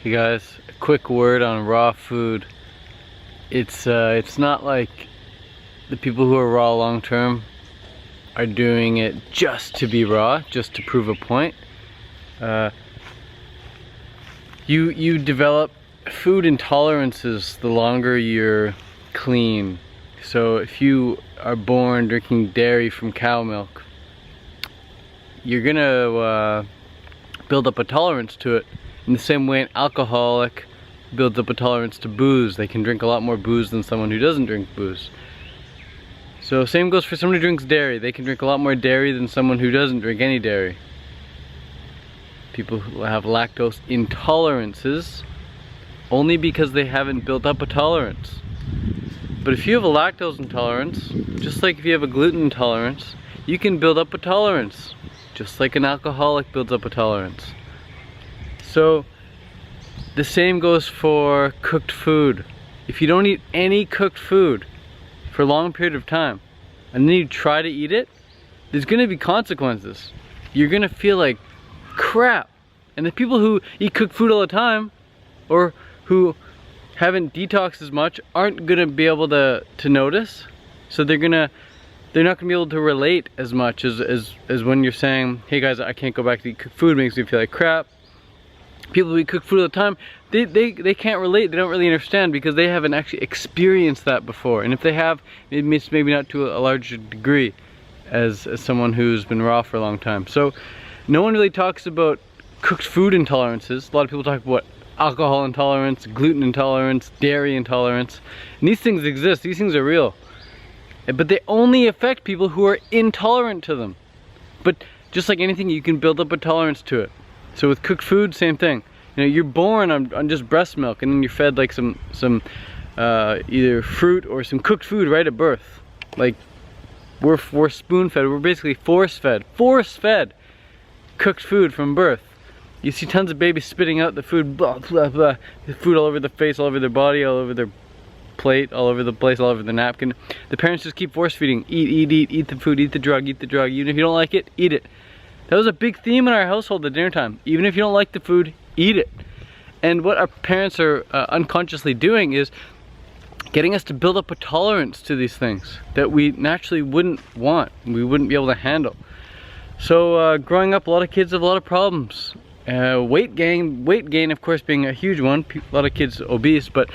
Hey guys, a quick word on raw food. It's not like the people who are raw long term are doing it just to be raw, just to prove a point. You develop food intolerances the longer you're clean. So if you are born drinking dairy from cow milk, you're gonna build up a tolerance to it. In the same way an alcoholic builds up a tolerance to booze. They can drink a lot more booze than someone who doesn't drink booze. So same goes for someone who drinks dairy. They can drink a lot more dairy than someone who doesn't drink any dairy. People who have lactose intolerances only because they haven't built up a tolerance. But if you have a lactose intolerance, just like if you have a gluten intolerance, you can build up a tolerance, just like an alcoholic builds up a tolerance. So the same goes for cooked food. If you don't eat any cooked food for a long period of time, and then you try to eat it, there's gonna be consequences. You're gonna feel like crap. And the people who eat cooked food all the time, or who haven't detoxed as much, aren't gonna be able to notice. So they're not gonna be able to relate as much as when you're saying, hey guys, I can't go back to eat cooked food, it makes me feel like crap. People who eat cooked food all the time, they can't relate, they don't really understand because they haven't actually experienced that before. And if they have, it's maybe not to a larger degree as someone who's been raw for a long time. So no one really talks about cooked food intolerances. A lot of people talk about alcohol intolerance, gluten intolerance, dairy intolerance. And these things exist, these things are real. But they only affect people who are intolerant to them. But just like anything, you can build up a tolerance to it. So with cooked food, same thing. You know, you're born on just breast milk, and then you're fed like some either fruit or some cooked food right at birth. Like we're spoon fed. We're basically force fed cooked food from birth. You see tons of babies spitting out the food, blah blah blah, the food all over their face, all over their body, all over their plate, all over the place, all over the napkin. The parents just keep force feeding. Eat the food, eat the drug. Even if you don't like it, eat it. That was a big theme in our household at dinner time. Even if you don't like the food, eat it. And what our parents are unconsciously doing is getting us to build up a tolerance to these things that we naturally wouldn't want, we wouldn't be able to handle. So growing up, a lot of kids have a lot of problems. Weight gain of course being a huge one. A lot of kids obese, but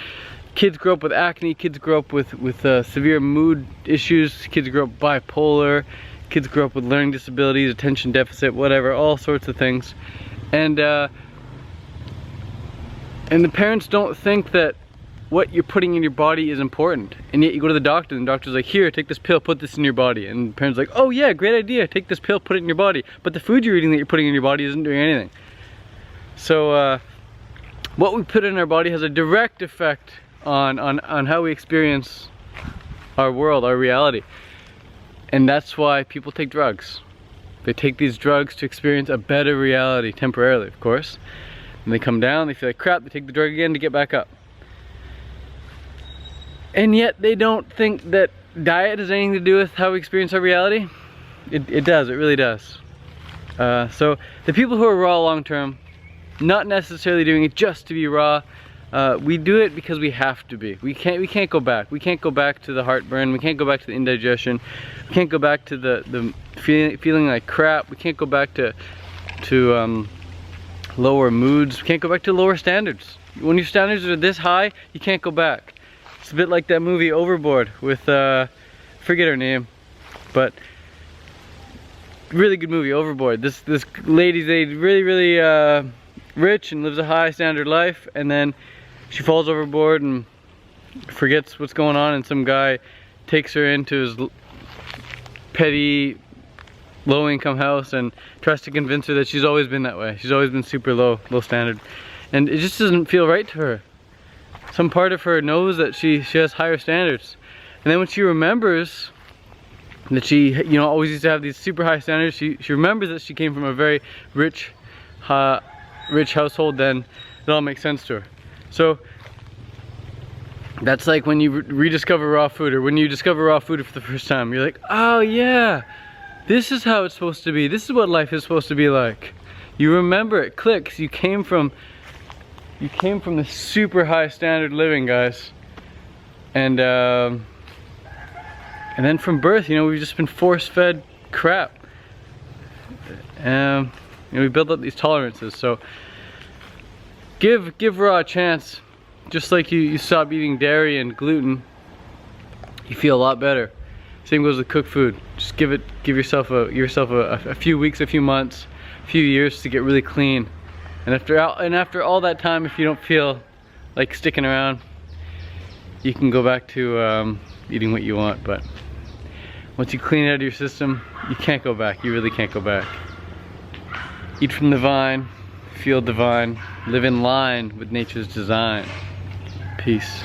kids grow up with acne, kids grow up with severe mood issues, kids grow up bipolar, kids grow up with learning disabilities, attention deficit, whatever, all sorts of things. And the parents don't think that what you're putting in your body is important. And yet you go to the doctor and the doctor's like, here, take this pill, put this in your body. And the parents are like, oh yeah, great idea, take this pill, put it in your body. But the food you're eating that you're putting in your body isn't doing anything. So what we put in our body has a direct effect on how we experience our world, our reality. And that's why people take drugs. They take these drugs to experience a better reality, temporarily of course. And they come down, they feel like crap, they take the drug again to get back up. And yet they don't think that diet has anything to do with how we experience our reality. It does, it really does. So the people who are raw long term, not necessarily doing it just to be raw, we do it because we have to be. We can't go back. We can't go back to the heartburn. We can't go back to the indigestion. We can't go back to the feeling like crap. We can't go back to lower moods. We can't go back to lower standards. When your standards are this high, you can't go back. It's a bit like that movie Overboard with forget her name, but really good movie, Overboard. This lady's really rich and lives a high standard life, and then she falls overboard and forgets what's going on, and some guy takes her into his petty low-income house and tries to convince her that she's always been that way. She's always been super low standard, and it just doesn't feel right to her. Some part of her knows that she has higher standards, and then when she remembers that she, you know, always used to have these super high standards, she remembers that she came from a very rich household, then it all makes sense to her. So that's like when you rediscover raw food, or when you discover raw food for the first time. You're like, oh yeah, this is how it's supposed to be. This is what life is supposed to be like. You remember, it clicks. You came from you came from this super high standard living, guys. And then from birth, you know, we've just been force-fed crap. You know, we built up these tolerances. So give raw a chance. Just like you stop eating dairy and gluten, you feel a lot better. Same goes with cooked food. Just give yourself a few weeks, a few months, a few years to get really clean. And after all that time, if you don't feel like sticking around, you can go back to eating what you want. But once you clean it out of your system, you can't go back. You really can't go back. Eat from the vine, feel divine, live in line with nature's design. Peace.